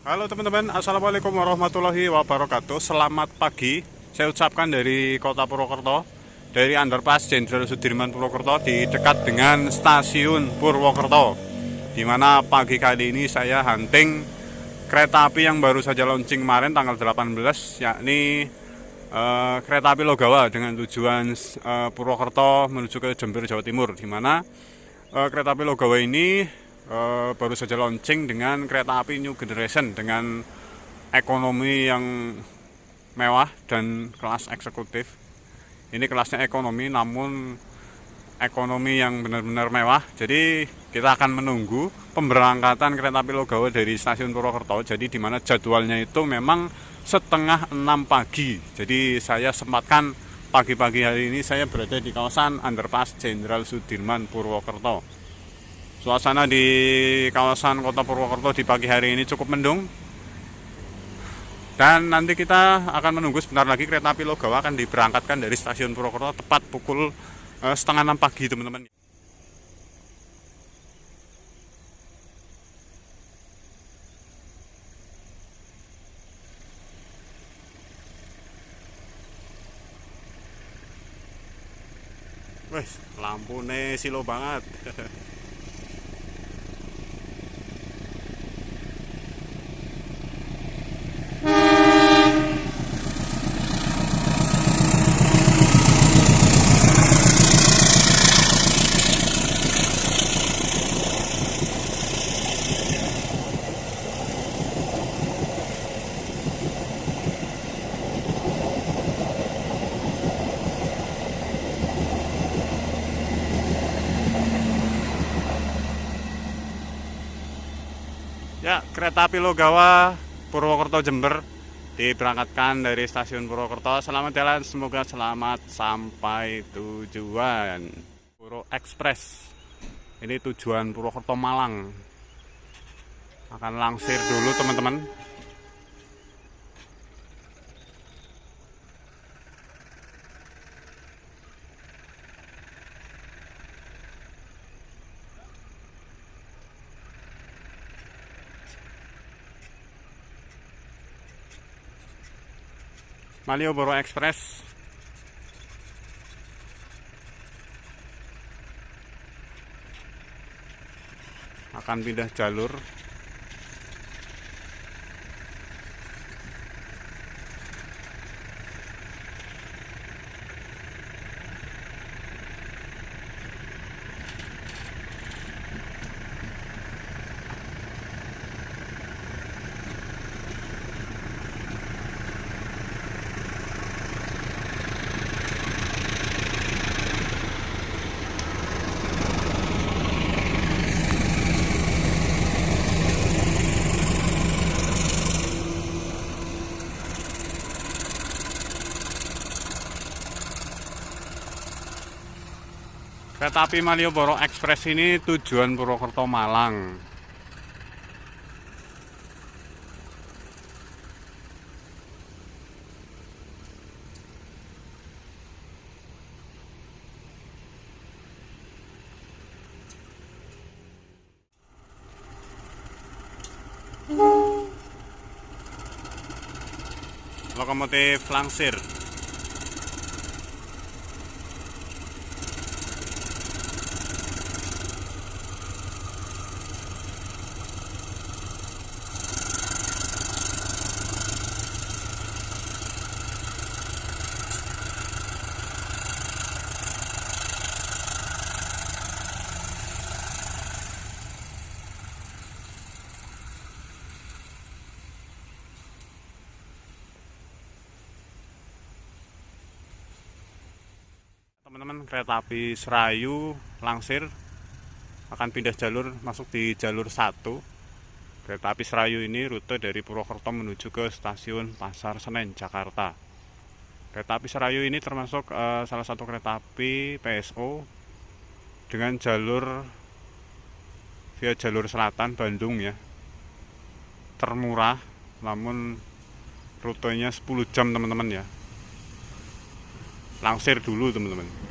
Halo teman-teman, Assalamualaikum warahmatullahi wabarakatuh. Selamat pagi, saya ucapkan dari kota Purwokerto, dari Underpass Jenderal Sudirman Purwokerto, di dekat dengan stasiun Purwokerto, di mana pagi kali ini saya hunting kereta api yang baru saja launching kemarin tanggal 18, yakni kereta api Logawa dengan tujuan Purwokerto menuju ke Jember, Jawa Timur, di mana kereta api Logawa ini baru saja launching dengan kereta api new generation dengan ekonomi yang mewah dan kelas eksekutif. Ini kelasnya ekonomi, namun ekonomi yang benar-benar mewah. Jadi kita akan menunggu pemberangkatan kereta api Logawa dari stasiun Purwokerto. Jadi di mana jadwalnya itu memang setengah 6 pagi. Jadi saya sempatkan pagi-pagi hari ini saya berada di kawasan Underpass Jenderal Sudirman Purwokerto. Suasana di kawasan kota Purwokerto di pagi hari ini cukup mendung. Dan nanti kita akan menunggu sebentar lagi kereta api Logawa akan diberangkatkan dari stasiun Purwokerto tepat pukul setengah 6 pagi, teman-teman. Wih, lampune silo banget. Ya, kereta api Logawa Purwokerto Jember diberangkatkan dari stasiun Purwokerto. Selamat jalan, semoga selamat sampai tujuan. Puro Express. Ini tujuan Purwokerto Malang. Akan langsir dulu, teman-teman. Malioboro Express akan pindah jalur. Kereta api Malioboro Express ini tujuan Purwokerto Malang. Lokomotif langsir. Teman-teman, kereta api Serayu Langsir akan pindah jalur masuk di jalur 1. Kereta api Serayu ini rute dari Purwokerto menuju ke stasiun Pasar Senen, Jakarta. Kereta api Serayu ini termasuk salah satu kereta api PSO dengan jalur via jalur selatan Bandung ya. Termurah, namun rutenya 10 jam teman-teman ya. Langsir dulu teman-teman.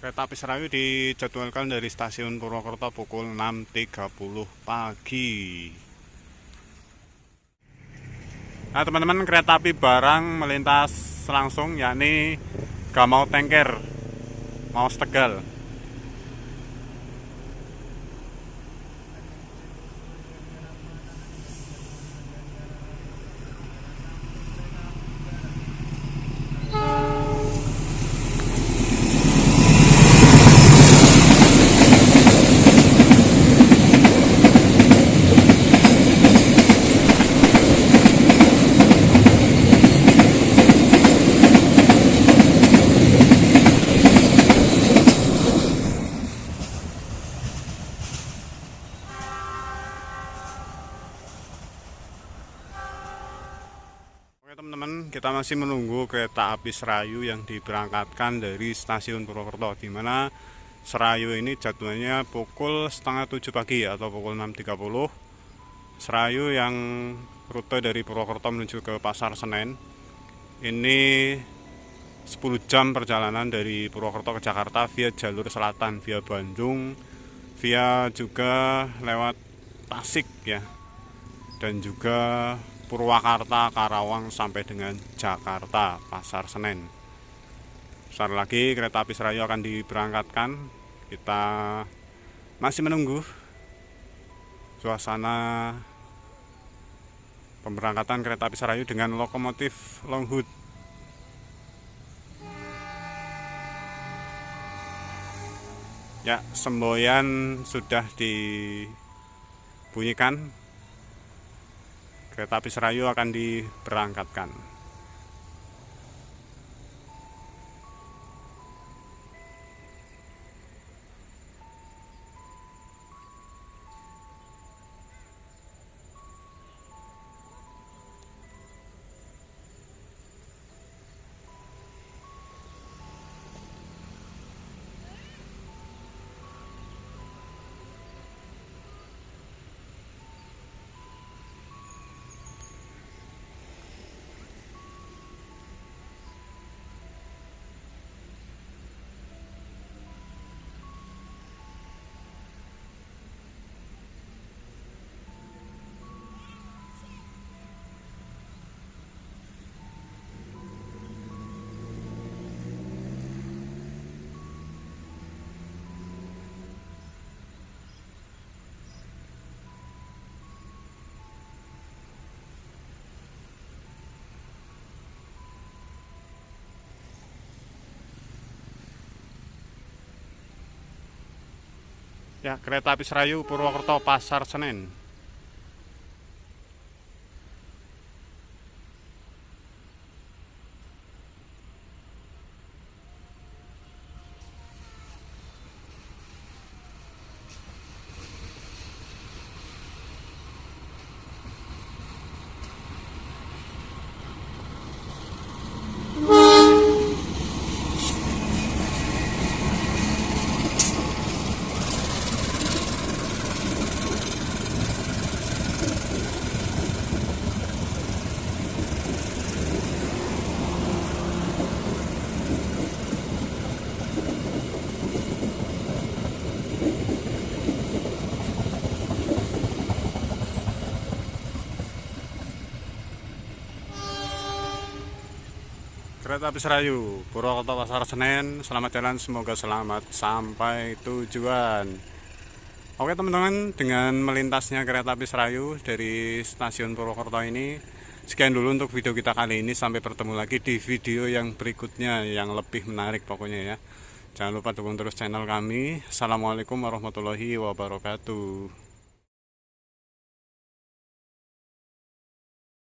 Kereta api Serayu dijadwalkan dari stasiun Purwokerto pukul 6.30 pagi. Nah teman-teman, kereta api barang melintas langsung, yakni Gamau Tengker, Maus Tegal. Oke teman-teman, kita masih menunggu kereta api Serayu yang diberangkatkan dari stasiun Purwokerto, di mana Serayu ini jadwalnya pukul setengah 7 pagi atau pukul 6.30. Serayu yang rute dari Purwokerto menuju ke Pasar Senen ini 10 jam perjalanan dari Purwokerto ke Jakarta via jalur selatan, via Bandung, via juga lewat Tasik ya, dan juga Purwakarta, Karawang sampai dengan Jakarta, Pasar Senen. Sebentar lagi kereta api Serayu akan diberangkatkan. Kita masih menunggu suasana pemberangkatan kereta api Serayu dengan lokomotif Longhood. Ya, semboyan sudah dibunyikan. Kereta api Serayu akan diberangkatkan. Ya, kereta api Serayu Purwokerto Pasar Senen. Kereta api Serayu Purwokerto Pasar Senen, selamat jalan, semoga selamat sampai tujuan. Oke teman-teman, dengan melintasnya kereta api Serayu dari stasiun Purwokerto ini, sekian dulu untuk video kita kali ini. Sampai bertemu lagi di video yang berikutnya yang lebih menarik pokoknya ya. Jangan lupa dukung terus channel kami. Assalamualaikum warahmatullahi wabarakatuh.